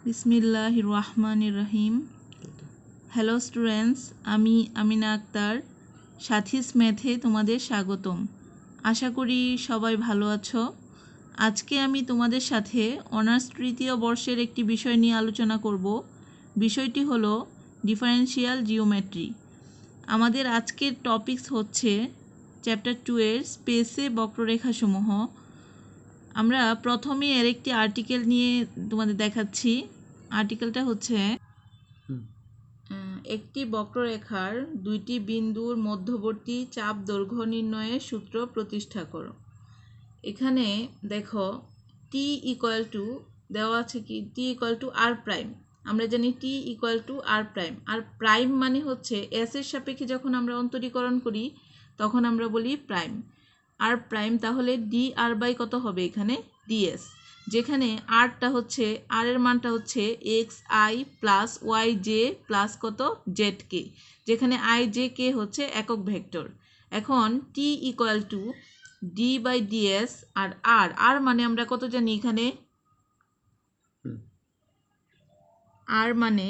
বিসমিল্লাহির রহমানির রহিম। Hello students, আমি আমিনা আক্তার, সাথীস ম্যাথে তোমাদের স্বাগতম। আশা করি সবাই ভালো আছো। আজকে আমি তোমাদের সাথে অনার্স তৃতীয় বর্ষের একটি বিষয় নিয়ে আলোচনা করব। বিষয়টি হলো ডিফারেন্সিয়াল জিওমেট্রি। আমাদের আজকের টপিকস হচ্ছে চ্যাপ্টার 2 এর স্পেসে বক্ররেখাসমূহ। আমরা প্রথমে এর একটি আর্টিকেল নিয়ে তোমাদের দেখাচ্ছি। আর্টিকেলটা হচ্ছে একটি বক্ররেখার দুইটি বিন্দুর মধ্যবর্তী চাপ দৈর্ঘ্য নির্ণয়ের সূত্র প্রতিষ্ঠা করো। এখানে দেখো টি ইকুয়াল টু দেওয়া আছে কি, T equal to R prime. আমরা জানি T equal to R prime. R prime মানে হচ্ছে এস এর সাপেক্ষে যখন আমরা অন্তরীকরণ করি তখন আমরা বলি প্রাইম। আর প্রাইম তাহলে ডি আর বাই কত হবে এখানে ডিএস, যেখানে আরটা হচ্ছে আর এর মানটা হচ্ছে X I plus Y J plus কত জেড কে, যেখানে আই জে কে হচ্ছে একক ভেক্টর। এখন T equal to D by DS R আর আর মানে আমরা কত জানি এখানে, আর মানে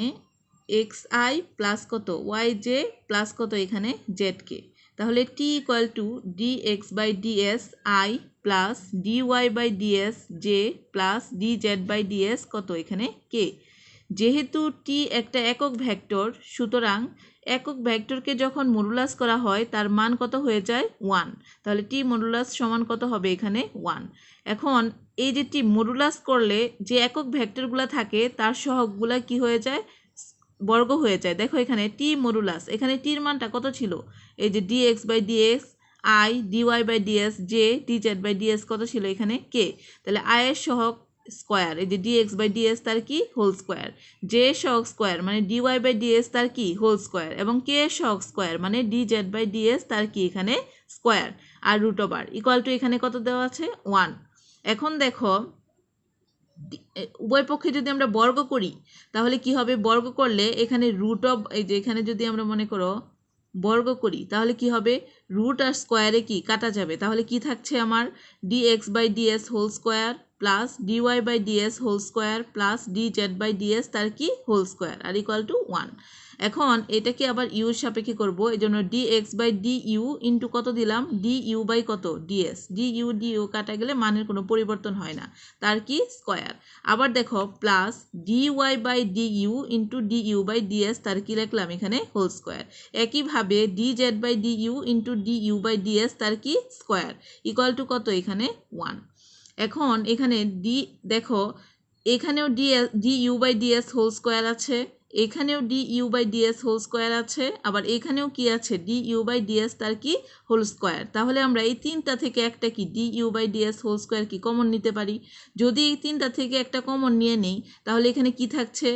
এক্স আই প্লাস কত ওয়াই জে প্লাস কত এখানে জেড কে। তাহলে T equal to D x by DS I plus D Y by DS J plus D Z by DS কত এখানে কে। যেহেতু টি একটা একক ভেক্টর, সুতরাং একক ভেক্টরকে যখন মডুলাস করা হয় তার মান কত হয়ে যায় 1। তাহলে টি মডুলাস সমান কত হবে এখানে 1। এখন এই যে টি মডুলাস করলে যে একক ভেক্টরগুলো থাকে তার সহগগুলা কি হয়ে যায়, বর্গ হয়ে যায়। দেখো এখানে টি মডুলাস, এখানে টির মানটা কত ছিল, এই যে DX by DX I DY by DS J D Z by DS কত ছিল এখানে কে। তাহলে আই এর সহগ স্কোয়ার, এই যে ডিএক্স বাই ডিএস তার কি হোল স্কোয়ার, জে সহগ স্কোয়ার মানে ডিওয়াই বাই ডিএস তার কি হোল স্কোয়ার, এবং কে সহগ স্কোয়ার মানে ডি জেড বাই ডিএস তার কি এখানে স্কোয়ার, আর রুট ওভার ইকুয়াল টু এখানে কত দেওয়া আছে 1। এখন দেখো উভয় পক্ষে যদি আমরা বর্গ করি তাহলে কি হবে, বর্গ করলে এখানে রুট অফ, এই যে এখানে যদি আমরা মনে করো বর্গ করি তাহলে কি হবে, রুট আর স্কোয়ারে কি কাটা যাবে। তাহলে কি থাকছে আমার DX by DS whole square plus dy by DS whole square plus D Z by DS তার কি হোল স্কোয়ার আর ইকুয়াল টু 1। এখন এটাকে আবার ইউর সাপেক্ষে করবো, এই জন্য DX by D U into কত দিলাম ডি ইউ বাই কত ডিএস, ডি ইউ কাটা গেলে মানের কোনো পরিবর্তন হয় না, তার কি স্কোয়ার। আবার দেখো plus D Y by D U into D you by DS তার কি লিখলাম এখানে হোল স্কোয়ার। একইভাবে D Z by D U into D you by DS তার কি স্কোয়ার ইকুয়াল টু কত এখানে 1। এখন এখানে ডি দেখো এখানেও D you by DS whole square আছে, এখানেও D you by DS whole square আছে, আবার এখানেও কি আছে ডি ইউ বাই ডিএস তার কি হোল স্কোয়ার। তাহলে আমরা এই তিনটা থেকে একটা কি D you by DS whole square কি কমন নিতে পারি। যদি এই তিনটা থেকে একটা কমন নিয়ে নেই তাহলে এখানে কি থাকছে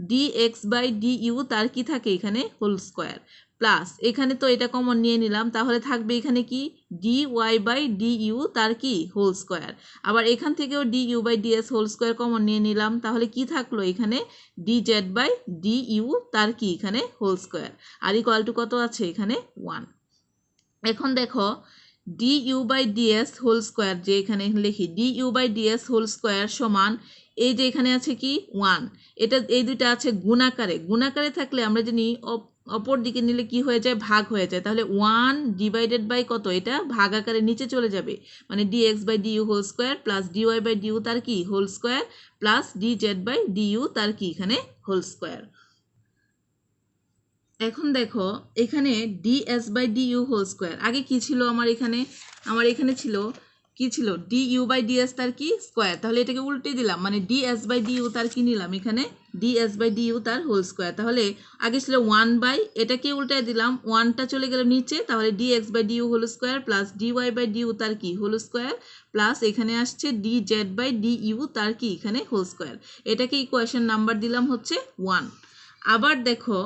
d x by D u তার কি থাকে এখানে হোল স্কোয়ার, প্লাস এখানে তো এটা কমন নিয়ে নিলাম তাহলে থাকবে এখানে কি d Y by D u তার কি হোল স্কোয়ার। আবার এখান থেকেও d you by DS whole square common নিয়ে নিলাম তাহলে কি থাকলো এখানে d Z by D u তার কি এখানে হোল স্কোয়ার আর ইকুয়াল টু কত আছে এখানে 1। এখন দেখো d you by DS whole square, যে এখানে লিখি d you by DS whole square সমান এই যে এখানে আছে কি 1, এটা এই দুইটা আছে গুণাকারে, গুণাকারে থাকলে আমরা জানি অপর দিকে নিলে কি হয়ে যায় ভাগ হয়ে যায়। তাহলে 1 ডিভাইডেড বাই কত, এটা ভাগ আকারে নিচে চলে যাবে, মানে d x by d u whole square plus dy by d u তার কি whole square plus D Z by d u তার কি এখানে হোল স্কোয়ার। এখন দেখো এখানে d s by d u whole square, আগে কি ছিল আমার এখানে ছিল কি ছিল ডি ইউ বাই ডিএস তার কি স্কোয়ার, তাহলে এটাকে উল্টে দিলাম মানে ডিএস বাই ডিইউ তার কি নিলাম এখানে ডিএস বাই ডিইউ তার হোল স্কোয়ার। তাহলে আগে ছিল 1 বাই, এটাকে উল্টে দিলাম 1টা চলে গেল নিচে, তাহলে d x by d u whole square plus dy by d u তার কি হোল স্কোয়ার প্লাস এখানে আসছে ডি জেড বাই ডিইউ তার কি এখানে হোল স্কোয়ার। এটাকে ইকুয়েশন নাম্বার দিলাম হচ্ছে 1। আবার দেখো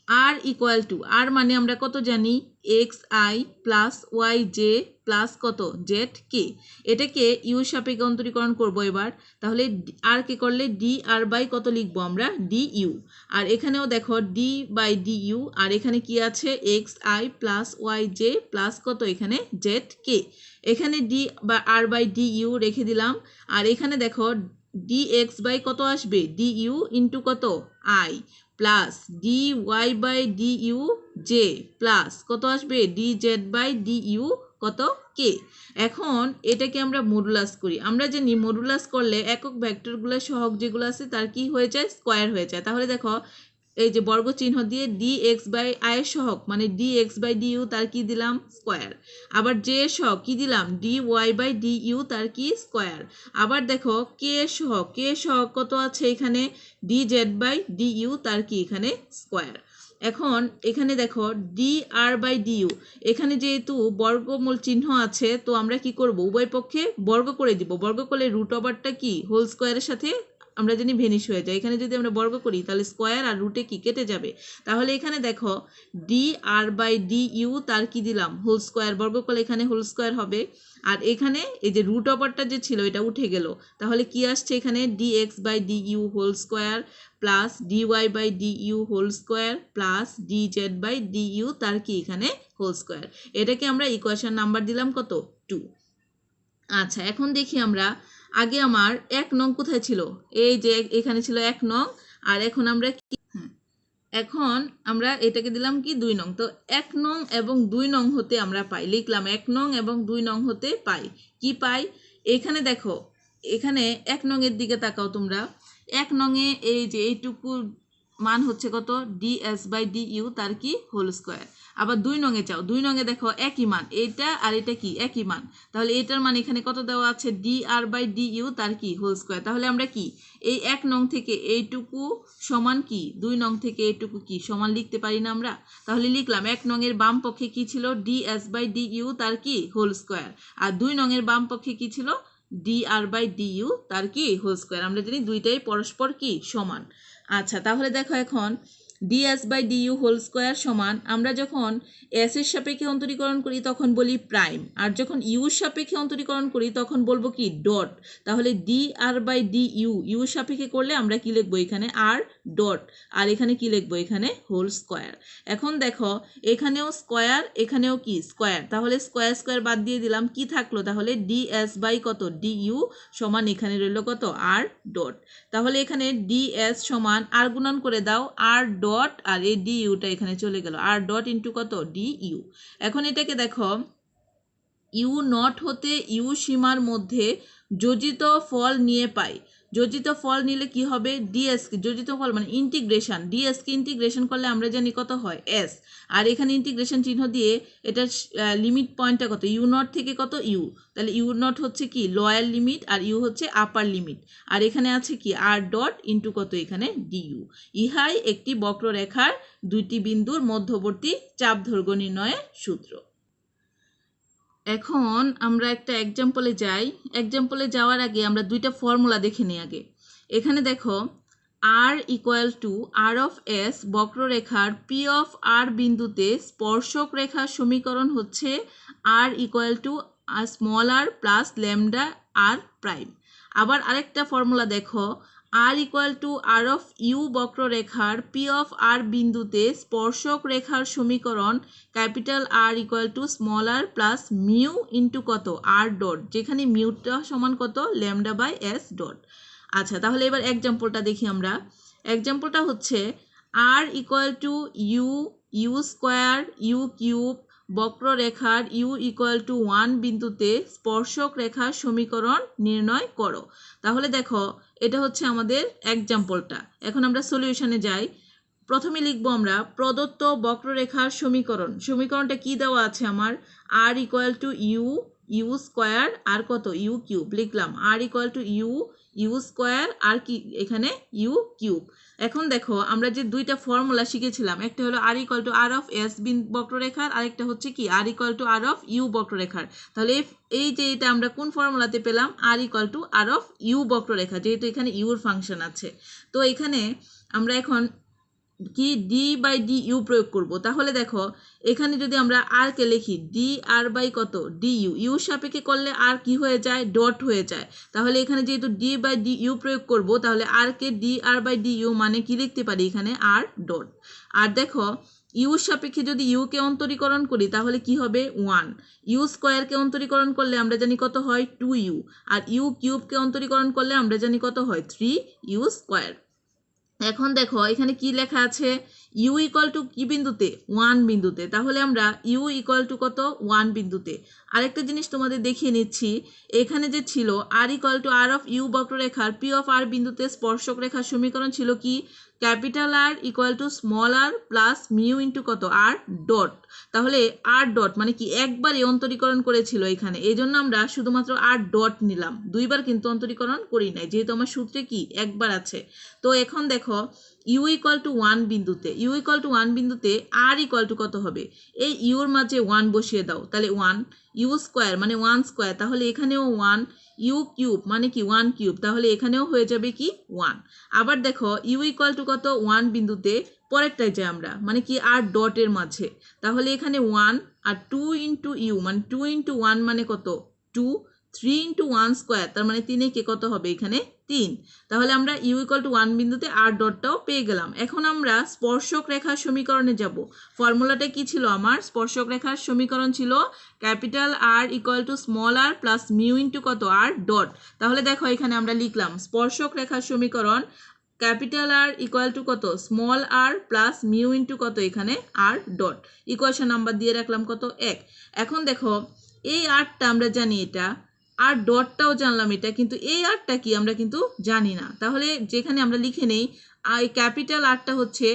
আর ইকুয়াল টু, আর মানে আমরা কত জানি x I plus Y J plus কত জেড কে, এটাকে ইউ সাপেক্ষে অন্তরীকরণ করবো এবার। তাহলে আর কে করলে ডি আর বাই কত লিখবো আমরা ডি ইউ, আর এখানেও দেখো ডি বাই ডি ইউ, আর এখানে কি আছে x I plus Y J plus কত এখানে জেড কে, এখানে ডি বা আর বাই ডি ইউ রেখে দিলাম। আর এখানে দেখো ডি এক্স বাই কত আসবে ডি ইউ ইন্টু কত i plus D Y by D u j plus কত আসবে d Z by D u কত কে। এখন এটাকে আমরা মডুলাস করি। আমরা জানি মডুলাস করলে একক ভেক্টরগুলোর সহগ যেগুলো আছে তার কি হয়ে যায় স্কোয়ার হয়ে যায়। তাহলে দেখো এই যে বর্গ চিহ্ন দিয়ে ডি এক্স বাই আই এর সহগ মানে d x by D u তার কি দিলাম স্কোয়ার, আবার জে এর সহগ কি দিলাম d Y by D u তার কি স্কোয়ার, আবার দেখো কে এর সহগ কত আছে এখানে d Z by D u তার কি এখানে স্কোয়ার। এখন এখানে দেখো d R by D u, এখানে যেহেতু বর্গমূল চিহ্ন আছে তো আমরা কি করব উভয় পক্ষে বর্গ করে দিব। বর্গ করলে রুট ওভারটা কি হোল স্কোয়ারের সাথে আমরা জানি ভেনিশ হয়ে যায়। এখানে যদি আমরা বর্গ করি তাহলে স্কোয়ার আর রুটে কি কেটে যাবে। তাহলে এখানে দেখো d R by D u তার কি দিলাম হোল স্কোয়ার, বর্গ করলে এখানে হোল স্কোয়ার হবে। আর এখানে এই যে রুট ওভারটা যে ছিল এটা উঠে গেল, তাহলে কি আসছে এখানে d x by D u whole square plus D Y by D u whole square plus D Z by D u তার কি এখানে হোল স্কোয়ার। এটাকে আমরা ইকুয়েশন নাম্বার দিলাম কত 2। আচ্ছা এখন দেখি আমরা আগে আমার 1 নং কোথায় ছিল, এই যে এখানে ছিল 1 নং, আর এখন আমরা কি এখন আমরা এটাকে দিলাম কি 2 নং। তো 1 নং এবং 2 নং হতে আমরা পাই, লিখলাম 1 নং এবং 2 নং হতে পাই কি পাই। এখানে দেখো এখানে 1 নং এর দিকে তাকাও তোমরা, 1 নং এ এই যে এইটুকু মান হচ্ছে কত d s by D u তার কি হোল স্কোয়ার। আবার 2 নং এ চাও, 2 নং এ দেখো একই মান, এটা আর এটা কি একই মান, তাহলে এটার মান এখানে কত দেওয়া আছে d R by D u তার কি হোল স্কোয়ার। তাহলে আমরা কি এই 1 নং থেকে এইটুকু সমান কি 2 নং থেকে এইটুকু কি সমান লিখতে পারি না আমরা। তাহলে লিখলাম 1 নং এর বাম পক্ষে কি ছিল d s by D u তার কি হোল স্কোয়ার, আর 2 নং এর বাম পক্ষে কি ছিল d R by D u তার কি হোল স্কোয়ার। আমরা জানি দুইটাই পরস্পর কি সমান। আচ্ছা তাহলে দেখো এখন d s by D u whole square সমান, আমরা যখন এস এর সাপেক্ষে অন্তরীকরণ করি তখন বলি প্রাইম, আর যখন ইউর সাপেক্ষে অন্তরীকরণ করি তখন বলবো কি ডট। তাহলে d R by D u ইউর সাপেক্ষে করলে আমরা কি লিখবো এখানে আর ডট, আর এখানে কি লিখবো এখানে হোল স্কোয়ার। এখন দেখো এখানেও স্কোয়ার এখানেও কি স্কোয়ার, তাহলে স্কোয়ার স্কোয়ার বাদ দিয়ে দিলাম, কি থাকলো তাহলে ডি এস বাই কত ডি ইউ সমান এখানে রইল কত আর ডট। তাহলে এখানে ডি এস সমান আর গুণন করে দাও আর ডট, আর এই ডি ইউটা এখানে চলে গেল আর ডট ইন্টু কত ডি ইউ। এখন এটাকে দেখো ইউ নট হতে ইউ সীমার মধ্যে যোজিত ফল নিয়ে পাই। যোজিত ফল নিলে কি হবে ডিএস কে যোজিত ফল মানে ইন্টিগ্রেশন, ডিএস কে ইন্টিগ্রেশন করলে আমরা জানি কত হয় এস, আর এখানে ইন্টিগ্রেশন চিহ্ন দিয়ে এটার লিমিট পয়েন্টটা কত ইউ নট থেকে কত ইউ, তাহলে ইউ নট হচ্ছে কি লোয়ার লিমিট আর ইউ হচ্ছে আপার লিমিট, আর এখানে আছে কি আর ডট ইন্টু কত এখানে ডিইউ। ইহাই একটি বক্ররেখার দুইটি বিন্দুর মধ্যবর্তী চাপ দৈর্ঘ্য নির্ণয়ের সূত্র। এখন আমরা একটা এক্সাম্পলে যাই। এক্সাম্পলে যাওয়ার আগে আমরা দুইটা ফর্মুলা দেখে নিই আগে। এখানে দেখো R equal to R of S বক্ররেখার পি অফ আর বিন্দুতে স্পর্শক রেখার সমীকরণ হচ্ছে R equal to small R plus lambda R prime. আবার আরেকটা ফর্মুলা দেখো R equal to R of U বক্ররেখার পি অফ আর বিন্দুতে স্পর্শক রেখার সমীকরণ capital R equal to small R plus mu into কত আর ডট, যেখানে মিউটা সমান কত ল্যামডা বাই এস ডট। আচ্ছা তাহলে এবার এক্সাম্পলটা দেখি আমরা। এক্সাম্পলটা হচ্ছে R equal to U U square U cube বক্ররেখার ইউ ইকুয়াল টু 1 বিন্দুতে স্পর্শক রেখার সমীকরণ নির্ণয় করো। তাহলে দেখো এটা হচ্ছে আমাদের এক্সাম্পলটা। এখন আমরা সলিউশনে যাই। প্রথমে লিখবো আমরা প্রদত্ত বক্ররেখার সমীকরণ। সমীকরণটা কি দেওয়া আছে আমার R equal to U U square আর কত ইউ কিউব, লিখলাম R equal to U U square আর কি এখানে ইউ কিউব। এখন দেখো আমরা যে দুইটা ফর্মুলা শিখেছিলাম, একটা হলো R equal to R of S বক্ররেখার, আরেকটা হচ্ছে কি R equal to R of U বক্ররেখার। তাহলে এই যে এটা আমরা কোন ফর্মুলাতে পেলাম R equal to R of U বক্ররেখা, যেহেতু এখানে ইউর ফাংশন আছে। তো এখানে আমরা এখন কি ডি বাই ডি ইউ প্রয়োগ করব। তাহলে দেখো এখানে যদি আমরা আর কে লিখি ডি আর বাই কত ডি ইউ, ইউ সাপেক্ষে করলে আর কি হয়ে যায় ডট হয়ে যায়। তাহলে এখানে যেহেতু ডি বাই ডি ইউ প্রয়োগ করব তাহলে আর কে D R by D U মানে কি লিখতে পারি এখানে আর ডট। আর দেখো ইউর সাপেক্ষে যদি ইউকে অন্তরীকরণ করি তাহলে কি হবে 1, ইউ স্কোয়ারকে অন্তরীকরণ করলে আমরা জানি কত হয় 2u, আর ইউ কিউবকে অন্তরীকরণ করলে আমরা জানি কত হয় 3u স্কোয়ার। এখন দেখো এখানে কি লেখা আছে, ইউ ইকুয়াল টু কি বিন্দুতে 1 বিন্দুতে, তাহলে আমরা ইউ ইকুয়াল টু কত 1 বিন্দুতে। আরেকটা জিনিস তোমাদের দেখিয়ে নিচ্ছি, এখানে যে ছিল R equal to R of U বক্ররেখার পি অফ আর বিন্দুতে স্পর্শক রেখার সমীকরণ ছিল কি capital R equal to small R plus mu into কত আর ডট। তাহলে আর ডট মানে কি একবারই অন্তরীকরণ করেছিল এখানে, এই জন্য আমরা শুধুমাত্র আর ডট নিলাম, দুইবার কিন্তু অন্তরীকরণ করি নাই, যেহেতু আমার সূত্রে কি একবার আছে। তো এখন দেখো ইউ ইকুয়াল টু 1 বিন্দুতে, ইউ ইকুয়াল টু 1 বিন্দুতে আর ইকুয়াল টু কত হবে, এই ইউর মাঝে 1 বসিয়ে দাও, তাহলে 1, ইউ স্কোয়ার মানে 1 স্কোয়ার, তাহলে এখানেও 1, ইউ কিউব মানে কি 1 কিউব, তাহলে এখানেও হয়ে যাবে কি 1। আবার দেখো ইউ ইকুয়াল টু কত 1 বিন্দুতে, পরেরটায় যাই আমরা মানে কি আর ডটের মাঝে, তাহলে এখানে 1 আর 2 ইন্টু ইউ মানে 2 ইন্টু 1 মানে কত 2, 3 ইন্টু 1 স্কোয়ার তার মানে 3 কে কত হবে এখানে 3। তাহলে আমরা ইউ ইকুয়াল টু 1 বিন্দুতে আর ডটটাও পেয়ে গেলাম। এখন আমরা স্পর্শক রেখার সমীকরণে যাব। ফর্মুলাটা কি ছিল আমার, স্পর্শক রেখার সমীকরণ ছিল capital R equal to small R plus mu into কত আর ডট। তাহলে দেখো এখানে আমরা লিখলাম স্পর্শক রেখার সমীকরণ ক্যাপিটাল আর ইকুয়াল টু কত স্মল আর প্লাস মিউ ইন্টু কত এখানে আর ডট, ইকুয়েশন নাম্বার দিয়ে রাখলাম কত 1। এখন দেখো এই আরটা আমরা জানি এটা, আর ডটটাও জানলাম এটা, কিন্তু এই আরটা কি আমরা কিন্তু জানি না। তাহলে যেখানে আমরা লিখে নেই এই ক্যাপিটাল আরটা হচ্ছে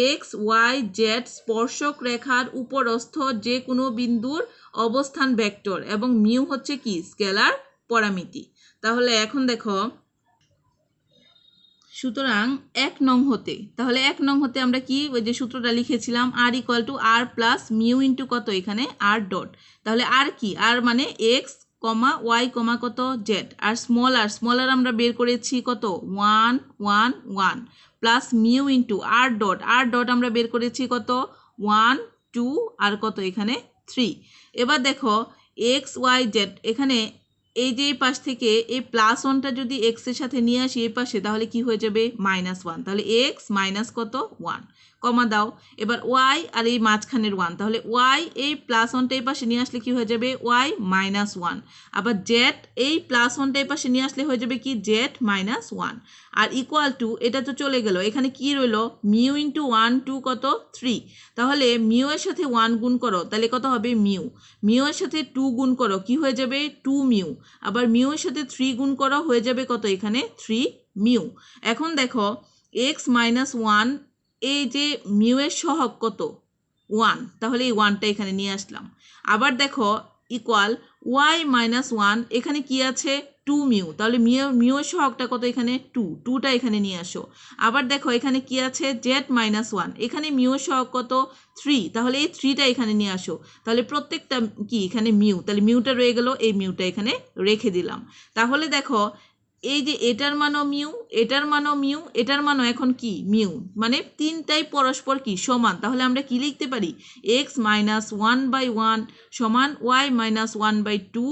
এক্স ওয়াই জেড স্পর্শক রেখার উপরস্থ যে কোনো বিন্দুর অবস্থান ভেক্টর, এবং মিউ হচ্ছে কি স্কেলার পরামিতি। তাহলে এখন দেখো সুতরাং 1 নং হতে, তাহলে 1 নং হতে আমরা কি ওই যে সূত্রটা লিখেছিলাম R equal to R plus mu into কত এখানে আর ডট। তাহলে আর কি, আর মানে এক্স কমা ওয়াই কমা কত জেড, আর স্মল আর আমরা বের করেছি কত 1 1 1 plus mu into r dot আমরা বের করেছি কত 1 2 আর কত এখানে 3। এবার দেখো এক্স ওয়াই জেড, এখানে এই যে পাশ থেকে এই প্লাস 1টা যদি এক্স এর সাথে নিয়ে আসি এই পাশে, তাহলে কি হয়ে যাবে -1, তাহলে এক্স মাইনাস কত 1 কমা দাও। এবার ওয়াই আর এই মাঝখানের 1, তাহলে ওয়াই এই প্লাস 1টা এই পাশে নিয়ে আসলে কি হয়ে যাবে ওয়াই -1। আবার জেড এই প্লাস 1টা এই পাশে নিয়ে আসলে হয়ে যাবে কি জেড -1, আর ইকুয়াল টু এটা তো চলে গেল, এখানে কি রইলো মিউ ইন্টু 1 2 কত 3। তাহলে মিউ এর সাথে 1 গুণ করো তাহলে কত হবে মিউ এর সাথে 2 গুণ করো কি হয়ে যাবে 2 মিউ, আবার মিউ এর সাথে 3 গুণ করো হয়ে যাবে কত এখানে 3 মিউ। এখন দেখো x -1 এই যে মিউ এর সহগ কত 1, তাহলে এই 1টা এখানে নিয়ে আসলাম। আবার দেখো ইকুয়াল y -1 এখানে কি আছে 2 মিউ, তাহলে মিউ এর সহগটা কত এখানে 2টা এখানে নিয়ে আসো। আবার দেখো এখানে কি আছে z -1, এখানে মিউ এর সহগ কত 3, তাহলে এই 3টা এখানে নিয়ে আসো। তাহলে প্রত্যেকটা কি এখানে মিউ, তাহলে মিউটা রয়ে গেল, এই মিউটা এখানে রেখে দিলাম। তাহলে দেখো এই যে এটার মানও মিউ, এটার মানও মিউ, এটার মানও এখন কি মিউ, মানে তিনটাই পরস্পর কি সমান। তাহলে আমরা কি লিখতে পারি x -1/1 সমান y -1/2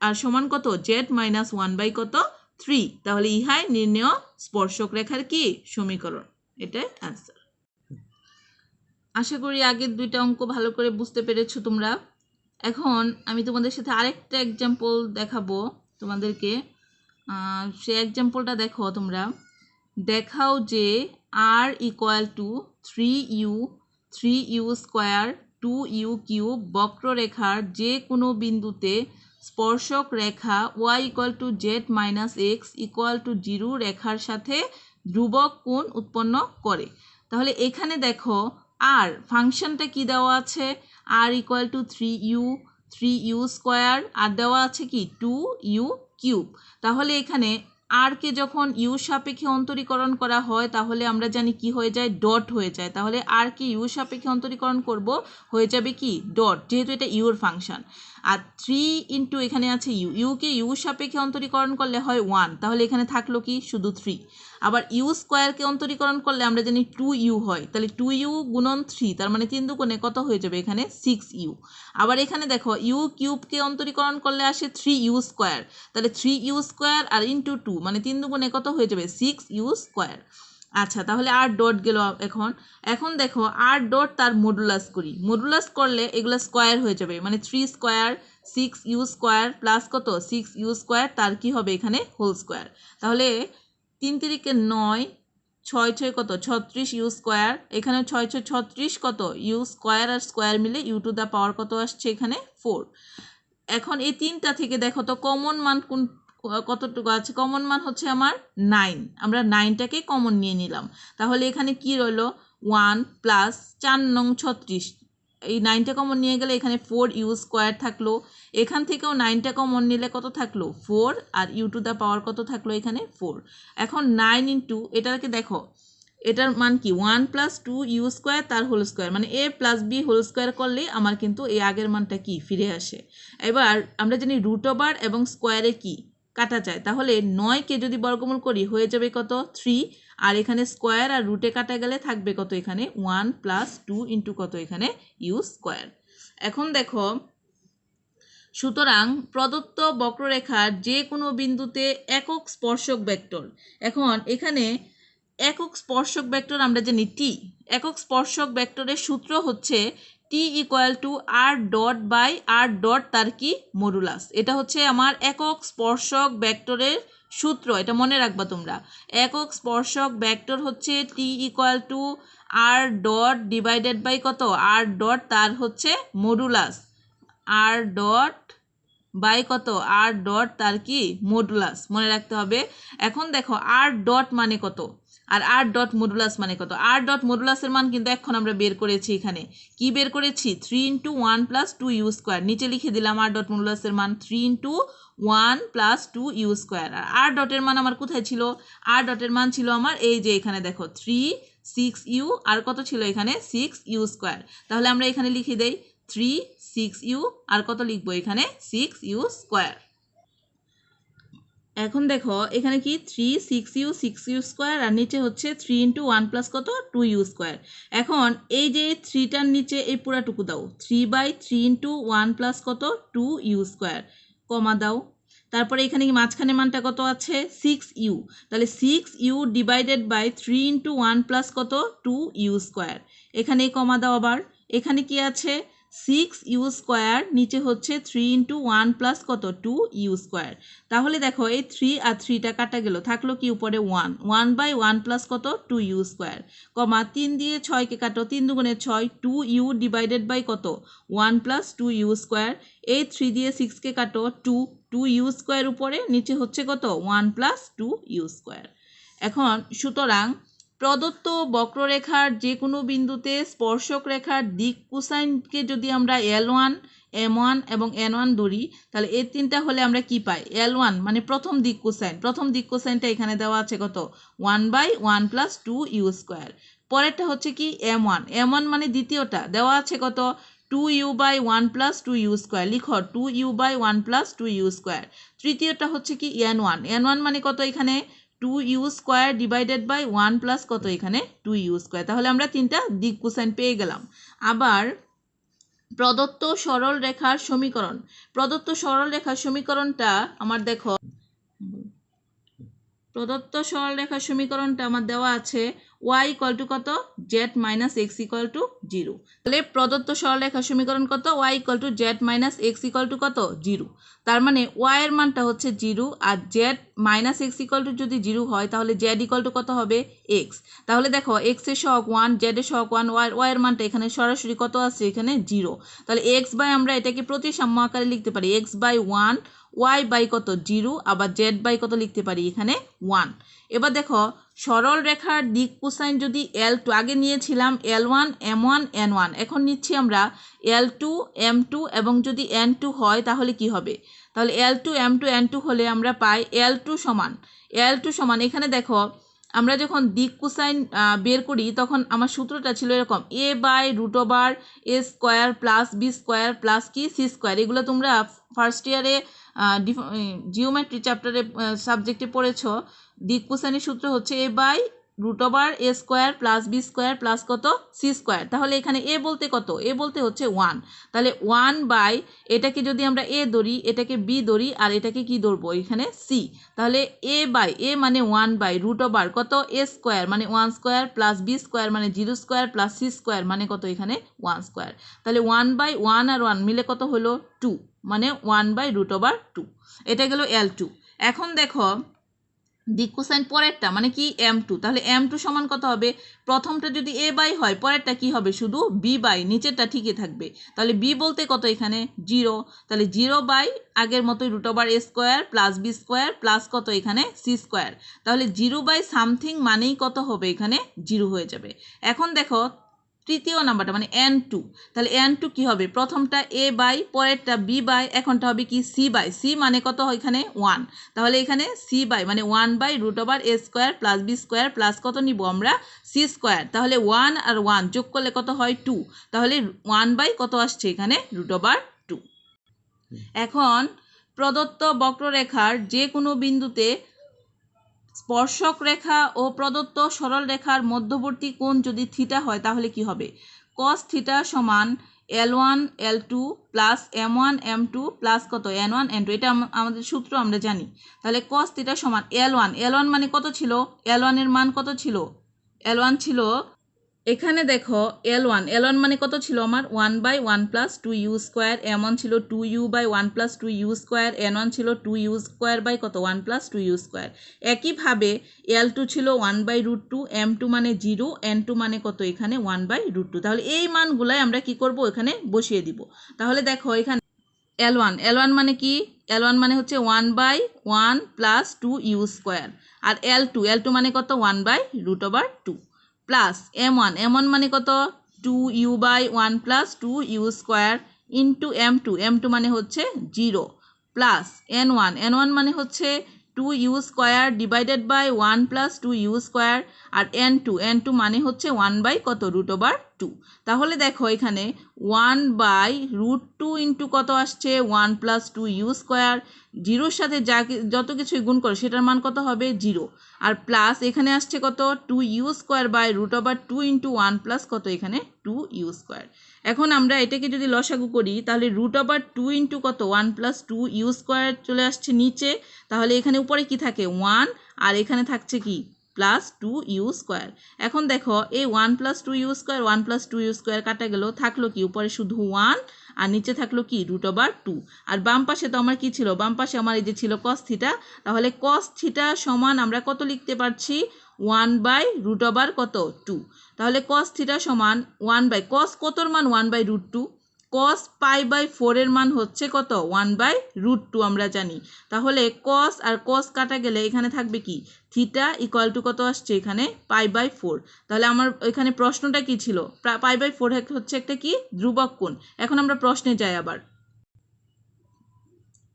আর সমান কত z -1/ কত 3। তাহলে ইহাই নির্ণেয় স্পর্শক রেখার কি সমীকরণ, এটাই অ্যান্সার। আশা করি আগের দুইটা অঙ্ক ভালো করে বুঝতে পেরেছো তোমরা। এখন আমি তোমাদের সাথে আরেকটা এক্সাম্পল দেখাবো তোমাদেরকে। সে এক্সাম্পলটা দেখো তোমরা, দেখাও যে r equal to 3u square 2u cube বক্ররেখার যে কোনো বিন্দুতে স্পর্শক রেখা y equal to Z minus x equal to 0 রেখার সাথে ধ্রুবক কোণ উৎপন্ন করে। তাহলে এখানে দেখো আর ফাংশনটা কি দেওয়া আছে, r equal to 3u square আর দেওয়া আছে কি 2u কিউব। তাহলে এখানে আর কে যখন ইউ সাপেক্ষে অন্তরীকরণ করা হয় তাহলে আমরা জানি কি হয়ে যায় ডট হয়ে যায়। তাহলে আর কে ইউ সাপেক্ষে অন্তরীকরণ করব হয়ে যাবে কি ডট, যেহেতু এটা ইউর ফাংশন। আর 3 ইন্টু এখানে আছে ইউকে ইউ সাপেক্ষে অন্তরীকরণ করলে হয় 1, তাহলে এখানে থাকলো কি শুধু 3। আবার ইউ স্কোয়ারকে অন্তরীকরণ করলে আমরা জানি 2u হয়, তাহলে 2u গুণন 3 তার মানে 3 দুগুণে কত হয়ে যাবে এখানে 6u। আবার এখানে দেখো ইউ কিউবকে অন্তরীকরণ করলে আসে 3u স্কোয়ার, তাহলে 3u স্কোয়ার আর ইন্টু 2 মানে 3 দুগুণে কত হয়ে যাবে 6u স্কোয়ার। আচ্ছা, তাহলে আর ডট গেল। এখন এখন দেখো আর ডট তার মডুলাস করি। মডুলাস করলে এগুলো স্কোয়ার হয়ে যাবে, মানে 3 স্কোয়ার 6u স্কোয়ার প্লাস কত 6u স্কোয়ার, তার কি হবে এখানে হোল স্কোয়ার। তাহলে 3 তিরিকে 9, 6 6 কত 36 ইউ স্কোয়ার, এখানে 6 6 36 কত ইউ স্কোয়ার আর স্কোয়ার মিলে ইউ টু দ্য পাওয়ার কত আসছে এখানে 4। এখন এই তিনটা থেকে দেখো তো কমন মান কোন কতটুকু আছে। কমন মান হচ্ছে আমার 9, আমরা 9টাকে কমন নিয়ে নিলাম। তাহলে এখানে কি রইলো 1 প্লাস 4 নং 36, এই 9টা কমন নিয়ে গেলে এখানে 4 ইউ স্কোয়ার থাকলো। এখান থেকেও 9টা কমন নিলে কত থাকলো 4, আর ইউ টু দ্য পাওয়ার কত থাকলো এখানে 4। এখন 9 ইন্টু এটাকে দেখো, এটার মান কি 1 প্লাস 2 ইউ স্কোয়ার তার হোল স্কোয়ার, মানে এ প্লাস বি হোল স্কোয়ার করলে আমার কিন্তু এই আগের মানটা কি ফিরে আসে। এবার আমরা জানি রুট ওভার এবং স্কোয়ারে কি কাটা যায়, তাহলে 9কে যদি বর্গমূল করি হয়ে যাবে কত 3, আর এখানে স্কোয়ার আর রুটে কাটা গেলে থাকবে কত এখানে 1 প্লাস 2 ইন্টু কত এখানে ইউ স্কোয়ার। এখন দেখো, সুতরাং প্রদত্ত বক্ররেখার যে কোনো বিন্দুতে একক স্পর্শক ভেক্টর। এখন এখানে একক স্পর্শক ভেক্টর আমরা জানি টি। একক স্পর্শক ভেক্টরের সূত্র হচ্ছে T equal to R dot by R dot তার কি মডুলাস। এটা হচ্ছে আমার একক স্পর্শক ভেক্টরের সূত্র, এটা মনে রাখবা তোমরা। একক স্পর্শক ভেক্টর হচ্ছে T equal to R dot divided by কত আর ডট তার হচ্ছে মডুলাস, আর ডট বাই কত আর ডট তার কি মডুলাস, মনে রাখতে হবে। এখন দেখো আর ডট মানে কত আর আর ডট মডুলাস মানে কত। আর ডট মডুলাসের মান কিন্তু এখন আমরা বের করেছি। এখানে কি বের করেছি 3 ইন্টু 1 প্লাস 2 ইউ স্কোয়ার, নিচে লিখে দিলাম আর ডট মডুলাসের মান 3 ইন্টু 1 প্লাস 2 ইউ স্কোয়ার। আর আর ডটের মান আমার কোথায় ছিল, আর ডটের মান ছিল আমার এই যে এখানে দেখো 3 6 ইউ আর কত ছিল এখানে 6 ইউ স্কোয়ার। তাহলে আমরা এখানে লিখে দেই 3 6 ইউ আর কত লিখবো এখানে 6 ইউ স্কোয়ার। এখন দেখো এখানে কি 3 6 ইউ 6 ইউ স্কোয়ার আর নিচে হচ্ছে 3 ইন্টু 1 প্লাস কত 2 ইউ স্কোয়ার। এখন এই যে 3টার নিচে এই পুরাটুকু দাও 3/3 ইন্টু 1 প্লাস কত 2 ইউ স্কোয়ার, কমা দাও। তারপরে এখানে কি মাঝখানে মানটা কত আছে 6 ইউ, তাহলে 6 u divided by 3 into 1 plus কত 2 ইউ স্কোয়ার, এখানে কমা দাও। আবার এখানে কি আছে 6 ইউ স্কোয়ার, নিচে হচ্ছে 3 ইন্টু 1 প্লাস কত 2 ইউ স্কোয়ার। তাহলে দেখো এই 3 আর 3টা কাটা গেল, থাকলো কি উপরে 1, 1/1 প্লাস কত 2 ইউ স্কোয়ার, কমা 3 দিয়ে 6কে কাটো 3 দুগুণে 6, 2 ইউ ডিভাইডেড বাই কত 1 প্লাস 2 ইউ স্কোয়ার। এই 3 দিয়ে 6কে কাটো 2 ইউ স্কোয়ার উপরে, নিচে হচ্ছে কত 1 প্লাস 2 ইউ স্কোয়ার। এখন সুতরাং প্রদত্ত বক্ররেখার যে কোনো বিন্দুতে স্পর্শক রেখার দিক কোসাইনকে যদি আমরা L1 M1 এবং N1 ধরি, তাহলে এই তিনটা হলে আমরা কি পাই L1 মানে প্রথম দিক কোসাইন। প্রথম দিক কোসাইনটা এখানে দেওয়া আছে কত 1/1 প্লাস 2 ইউ স্কোয়ার। পরেরটা হচ্ছে কি M1, M1 মানে দ্বিতীয়টা দেওয়া আছে কত 2u/1 প্লাস 2 ইউ স্কোয়ার, লিখো 2u/1 প্লাস 2 ইউ স্কোয়ার। তৃতীয়টা হচ্ছে কি N1, N1 মানে কত এখানে 2 u square divided by 1 plus কত এখানে 2 ইউ স্কোয়ার। তাহলে আমরা তিনটা দিক কোসাইন পেয়ে গেলাম। আবার প্রদত্ত সরল রেখার সমীকরণ, প্রদত্ত সরল রেখার সমীকরণটা আমার দেখো, প্রদত্ত সরল রেখার সমীকরণটা আমার দেওয়া আছে y ইকুয়াল টু কত z minus x equal to 0। তাহলে প্রদত্ত সরল রেখার সমীকরণ কত y equal to z minus x equal to কত 0। তার মানে y এর মানটা হচ্ছে 0 আর z minus x equal to যদি 0 হয় তাহলে z ইকুয়াল টু কত হবে x। তাহলে দেখো x এর সহগ 1, z এর সহগ 1, y এর মানটা এখানে সরাসরি কত আছে এখানে 0। তাহলে x বাই আমরা এটাকে প্রতিসাম্য আকারে লিখতে পারি x/1, y বাই কত 0, আবার z বাই কত লিখতে পারি এখানে 1। এবার দেখো সরল রেখার দিক কোসাইন যদি L2 আগে নিয়েছিলাম L1 M1 N1, এখন নিচ্ছি আমরা L2 M2 এবং যদি N2 হয় তাহলে কি হবে, তাহলে L2 M2 N2 হলে আমরা পাই L2 সমান এখানে দেখো আমরা যখন দিক কোসাইন বের করি তখন আমার সূত্রটা ছিল এরকম a/√a square plus b square plus কি c স্কোয়ার। এগুলো তোমরা ফার্স্ট ইয়ারে জিওমেট্রি চ্যাপ্টারে সাবজেক্টে পড়েছো। দিক কোসাইনের সূত্র হচ্ছে a/√a root over A square plus B square plus কত সি স্কোয়ার। তাহলে এখানে এ বলতে কত, এ বলতে হচ্ছে 1, তাহলে 1 বাই এটাকে যদি আমরা এ ধরি, এটাকে বি ধরি, আর এটাকে কি ধরবো এখানে সি, তাহলে এ বাই এ মানে 1 বাই রুট ওভার কত এ স্কোয়ার মানে 1 স্কোয়ার প্লাস বি স্কোয়ার মানে 0 স্কোয়ার প্লাস সি স্কোয়ার মানে কত এখানে 1 স্কোয়ার। তাহলে 1 বাই 1 আর 1 মিলে কত হলো 2, মানে 1 বাই রুট ওভার 2। এটা গেল L2। এখন দেখো দিক কোসাইন পরেরটা মানে কি m2, তাহলে m2 সমান কত হবে, প্রথমটা যদি a বাই হয় পরেরটা কি হবে শুধু b বাই, নিচেরটা ঠিকই থাকবে। তাহলে b বলতে কত এখানে 0, তাহলে 0 বাই আগের মতোই root over a square plus B square plus কত এখানে সি স্কোয়ার। তাহলে 0 বাই সামথিং মানেই কত হবে এখানে 0 হয়ে যাবে। এখন দেখো তৃতীয় নাম্বারটা মানে n2, তাহলে n2 কি হবে, প্রথমটা a বাই পরেরটা b বাই, এখনটা হবে কি c বাই, c মানে কত এখানে 1, তাহলে এখানে c বাই মানে 1 by root over a square plus B square plus কত নিব আমরা সি স্কোয়ার। তাহলে 1 আর 1 যোগ করলে কত হয় 2, তাহলে 1 বাই কত আসছে এখানে রুট ওভার 2। এখন প্রদত্ত বক্ররেখার যে কোনো বিন্দুতে স্পর্শক রেখা ও প্রদত্ত সরল রেখার মধ্যবর্তী কোণ যদি থিটা হয় তাহলে কি হবে, cos থিটা সমান L1 L2 plus M1 M2 plus কত N1 N2, এটা আমাদের সূত্র আমরা জানি। তাহলে cos থিটা সমান L1 মানে কত ছিল, L1 এর মান কত ছিল, L1 ছিল এখানে দেখো L1 মানে কত ছিল আমার 1 by 1 plus 2u square, M1 ছিল 2u by 1 plus 2u square, N1 ছিল 2u স্কোয়ার বাই কত 1 প্লাস 2u স্কোয়ার। একইভাবে L2 ছিল 1 বাই রুট 2, M2 মানে 0, N2 মানে কত এখানে 1 বাই রুট 2। তাহলে এই মানগুলাই আমরা কি করব এখানে বসিয়ে দিব। তাহলে দেখো এখানে L1 মানে কি, L1 মানে হচ্ছে 1 by 1 plus 2u square, R L2 মানে কত 1 by root over 2 plus M1 মানে কত 2u by 1 plus 2u square into M2 মানে হচ্ছে 0 প্লাস N1 মানে হচ্ছে 2u square divided by 1 plus 2u square, আর N2 মানে হচ্ছে 1 বাই কত রুট ওভার 2। তাহলে দেখো এখানে 1 বাই রুট 2 ইন্টু কত আসছে 1 প্লাস 2u স্কোয়ার, জিরোর সাথে যত কিছুই গুণ করে সেটার মান কত হবে 0, আর প্লাস এখানে আসছে কত 2u square by root over 2 into 1 plus কত এখানে 2u স্কোয়ার। এখন আমরা এটাকে যদি লসাগু করি তাহলে রুট ওভার 2 ইন্টু কত 1 প্লাস 2u স্কোয়ার চলে আসছে নিচে, তাহলে এখানে উপরে কি থাকে 1, আর এখানে থাকছে কি প্লাস 2u স্কোয়ার। এখন দেখো এই 1 প্লাস 2u স্কোয়ার কাটা গেল, থাকলো কি উপরে শুধু 1 আর নিচে থাকলো কি রুট ওভার 2, আর বাম পাশে তো আমার কি ছিল, বাম পাশে আমার এই যে ছিল cos থিটা, তাহলে cos থিটা সমান আমরা কত লিখতে পারছি 1 বাই রুট ওভার কত 2। তাহলে cos থিটা সমান 1 বাই cos কতর মান 1 by root 2, cos pi by 4 এর মান হচ্ছে কত 1 বাই রুট 2 আমরা জানি। তাহলে cos আর cos কাটা গেলে এখানে থাকবে কি থিটা ইকুয়াল টু কত আসছে এখানে পাই বাই 4। তাহলে আমার এখানে প্রশ্নটা কি ছিল, পাই বাই 4 হচ্ছে একটা কি ধ্রুবক কোণ। এখন আমরা প্রশ্নে যাই, আবার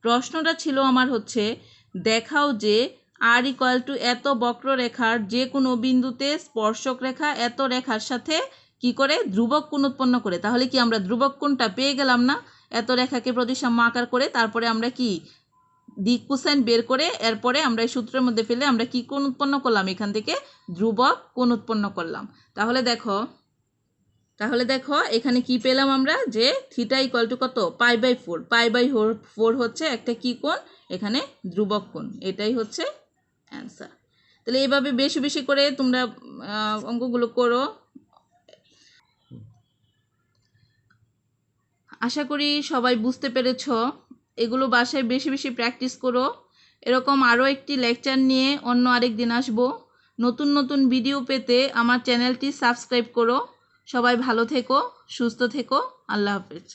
প্রশ্নটা ছিল আমার হচ্ছে দেখাও যে r ইকুয়াল টু এত বক্ররেখার যে কোনো বিন্দুতে স্পর্শক রেখা এত রেখার সাথে কি করে ধ্রুবক কোণ উৎপন্ন করে। তাহলে কি আমরা ধ্রুবক কোণটা পেয়ে গেলাম না, এত রেখাকে প্রতিসাম্য আকার করে, তারপরে আমরা কি দিক কোসাইন বের করে এরপরে আমরা এই সূত্রের মধ্যে ফেলে আমরা কি কোণ উৎপন্ন করলাম, এখান থেকে ধ্রুবক কোণ উৎপন্ন করলাম। তাহলে দেখো এখানে কি পেলাম আমরা, যে থিটা ইকুয়াল টু কত পাই বাই 4 হচ্ছে একটা কি কোণ এখানে ধ্রুবক কোণ, এটাই হচ্ছে অ্যান্সার। তাহলে এইভাবে বেশি বেশি করে তোমরা অঙ্কগুলো করো। আশা করি সবাই বুঝতে পেরেছ, এগুলো বাসায় বেশি বেশি প্র্যাকটিস করো। এরকম আরও একটি লেকচার নিয়ে অন্য আরেক দিন আসবো। নতুন নতুন ভিডিও পেতে আমার চ্যানেলটি সাবস্ক্রাইব করো। সবাই ভালো থেকো, সুস্থ থেকো, আল্লাহ হাফেজ।